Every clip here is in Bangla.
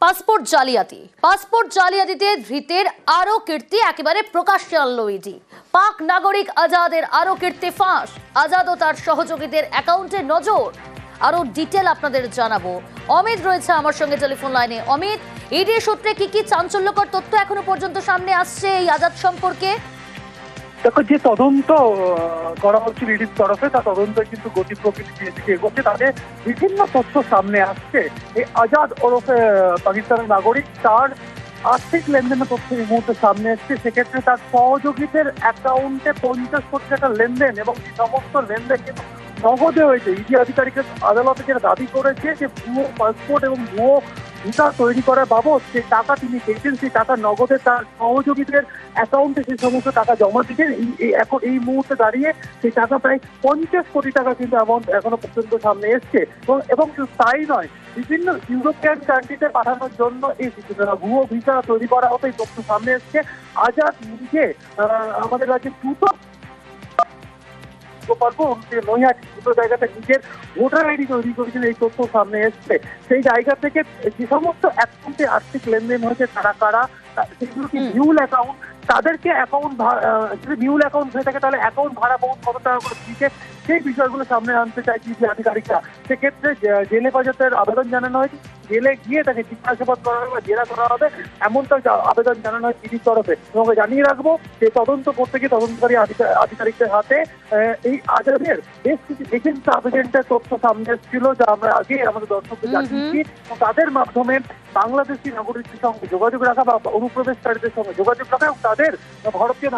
পাসপোর্ট জালিয়াতিতে ধৃতের আরো কীর্তি একেবারে প্রকাশ্যে আনলো ইডি। পাক নাগরিক আজাদের আরো কীর্তি ফাঁস। আজাদ ও তার সহযোগীদের অ্যাকাউন্টে নজর। আরো ডিটেল আপনাদের জানাবো। অমিত রয়েছে আমার সঙ্গে টেলিফোন লাইনে। অমিত, ইডি সূত্রে কি চাঞ্চল্যকর তথ্য এখনো পর্যন্ত সামনে আসছে এই আজাদ সম্পর্কে? দেখো, যে তদন্ত করা হচ্ছে ইডির তরফে, তা তদন্ত কিন্তু গতি প্রকৃতি দিকে এগোচ্ছে। তাদের বিভিন্ন তথ্য সামনে আসছে। এই আজাদ ওরফে পাকিস্তানের নাগরিক, তার আর্থিক লেনদেনের তথ্য এই মুহূর্তে সামনে এসছে। সেক্ষেত্রে তার সহযোগীদের অ্যাকাউন্টে 50 কোটি টাকা লেনদেন, এবং এই সমস্ত লেনদেন কিন্তু নগদে হয়েছে। ইডি আধিকারিকের আদালতে যেটা দাবি করেছে যে ভুয়ো পাসপোর্ট এবং ভুয়ো ভিসা তৈরি করার বাবদ যে টাকা তিনি পেয়েছেন, সেই টাকা নগদে তার সহযোগীদের অ্যাকাউন্টে সেই সমস্ত টাকা জমা দিচ্ছেন। এখন এই মুহূর্তে দাঁড়িয়ে সেই টাকা প্রায় 50 কোটি টাকা কিন্তু অ্যামাউন্ট এখনো পর্যন্ত সামনে এসছে। এবং শুধু তাই নয়, বিভিন্ন ইউরোপিয়ান কান্ট্রিতে পাঠানোর জন্য এই ভুয়ো ভিসা তৈরি করা হতো, এই তথ্য সামনে এসছে। আজাদ নিজে আমাদের রাজ্যে দুটো জায়গাতে নিজের ভোটার আইডি তৈরি করেছেন, এই তথ্য সামনে এসছে। সেই জায়গা থেকে যে সমস্ত অ্যাকাউন্টে আর্থিক লেনদেন হয়েছে, তারা সেগুলো কি মিউল অ্যাকাউন্ট, তাদেরকে অ্যাকাউন্ট যদি মিউল অ্যাকাউন্ট হয়ে থাকে তাহলে অ্যাকাউন্ট ভাড়া কত টাকা করে দিচ্ছে, সেই বিষয়গুলো সামনে আনতে চাইছি যে আধিকারিকরা। সেক্ষেত্রে জেলে হেফাজতের আবেদন জানানো হয়েছে। জেলে গিয়ে তাকে জিজ্ঞাসাবাদ করা হবে বা জেরা করা হবে, এমনটা আবেদন জানানো হয় ইডির তরফে। তোমাকে জানিয়ে রাখবো যে তদন্ত করতে গিয়ে তদন্তকারী আধিকারিকদের হাতে এই আজাদের বেশ কিছু এজেন্ট আবেদনটার তথ্য সামনে এসেছিল, যা আমরা আগে আমাদের দর্শকদের জানিয়েছি। তাদের মাধ্যমে বাংলাদেশি নাগরিকদের সঙ্গে যোগাযোগ রাখা বা অনুপ্রবেশকারীদের সঙ্গে যোগাযোগ রাখা এবং তাদের ভারতীয়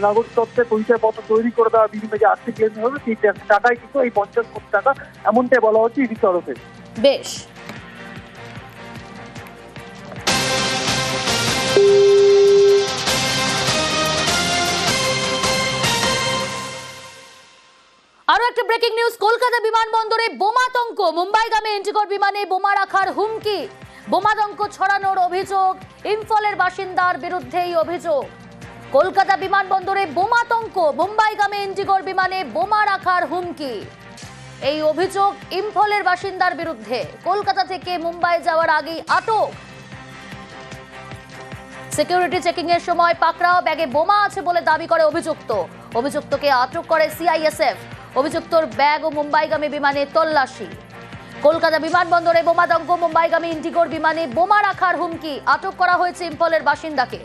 নাগরিকত্বের পরিচয়পত্র তৈরি করে দেওয়া, বিভিন্ন যে আর্থিক লেনদেন হবে সেই টাকায় কিন্তু এই 50 কোটি টাকা, এমনটাই বলা হচ্ছে ইডির তরফে। বেশ, আরো একটা ব্রেকিং নিউজ। কলকাতা বিমানবন্দরে বোমাতঙ্ক। মুম্বাইগামী ইন্ডিগোর বিমানে বোমা রাখার হুমকি। বোমাতঙ্ক ছড়ানোর অভিযোগ। ইম্ফলের বাসিন্দার বিরুদ্ধে এই অভিযোগ। কলকাতা বিমানবন্দরে বোমাতঙ্ক। মুম্বাইগামী ইন্ডিগোর বিমানে বোমা রাখার হুমকি। এই অভিযোগ ইম্ফলের বাসিন্দার বিরুদ্ধে। কলকাতা থেকে মুম্বাই যাওয়ার আগেই আটক। সিকিউরিটি চেকিং এর সময় পাকড়াও ব্যাগে বোমা আছে বলে দাবি করে অভিযুক্ত। অভিযুক্তকে আটক করে সিআইএসএফ। অভিযুক্তর ব্যাগ ও মুম্বাইগামী বিমানে তল্লাশি। কলকাতা বিমানবন্দরে বোমাতঙ্ক। মুম্বাইগামী ইন্ডিগোর বিমানে বোমা রাখার হুমকি। আটক করা হয়েছে ইম্ফলের বাসিন্দাকে।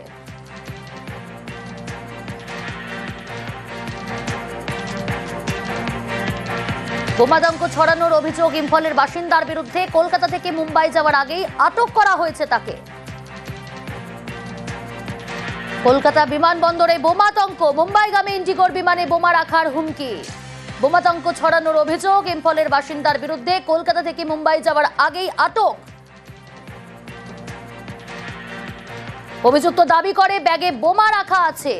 বোমাতঙ্ক ছড়ানোর অভিযোগ ইম্ফলের বাসিন্দার বিরুদ্ধে। কলকাতা থেকে মুম্বাই যাওয়ার আগেই আটক করা হয়েছে তাকে। কলকাতা বিমানবন্দরে বোমাতঙ্ক। মুম্বাইগামী ইন্ডিগোর বিমানে বোমা রাখার হুমকি। বোমাতঙ্ক ছড়ানোর অভিযোগ ইম্ফলের বাসিন্দার বিরুদ্ধে। কলকাতা থেকে মুম্বাই যাওয়ার আগেই আটক। অভিযুক্ত দাবি করে ব্যাগে বোমা রাখা আছে।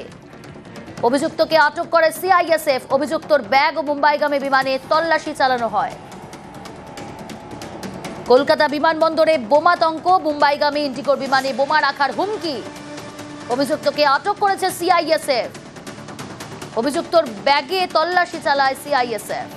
অভিযুক্তকে আটক করে সিআইএসএফ। অভিযুক্তর ব্যাগ ও মুম্বাইগামী বিমানে তল্লাশি চালানো হয়। কলকাতা বিমানবন্দরে বোমাতঙ্ক। মুম্বাইগামী ইন্ডিগোর বিমানে বোমা রাখার হুমকি। অভিযুক্তকে আটক করেছে সিআইএসএফ। অভিযুক্তর ব্যাগে তল্লাশি চালায় সিআইএসএফ।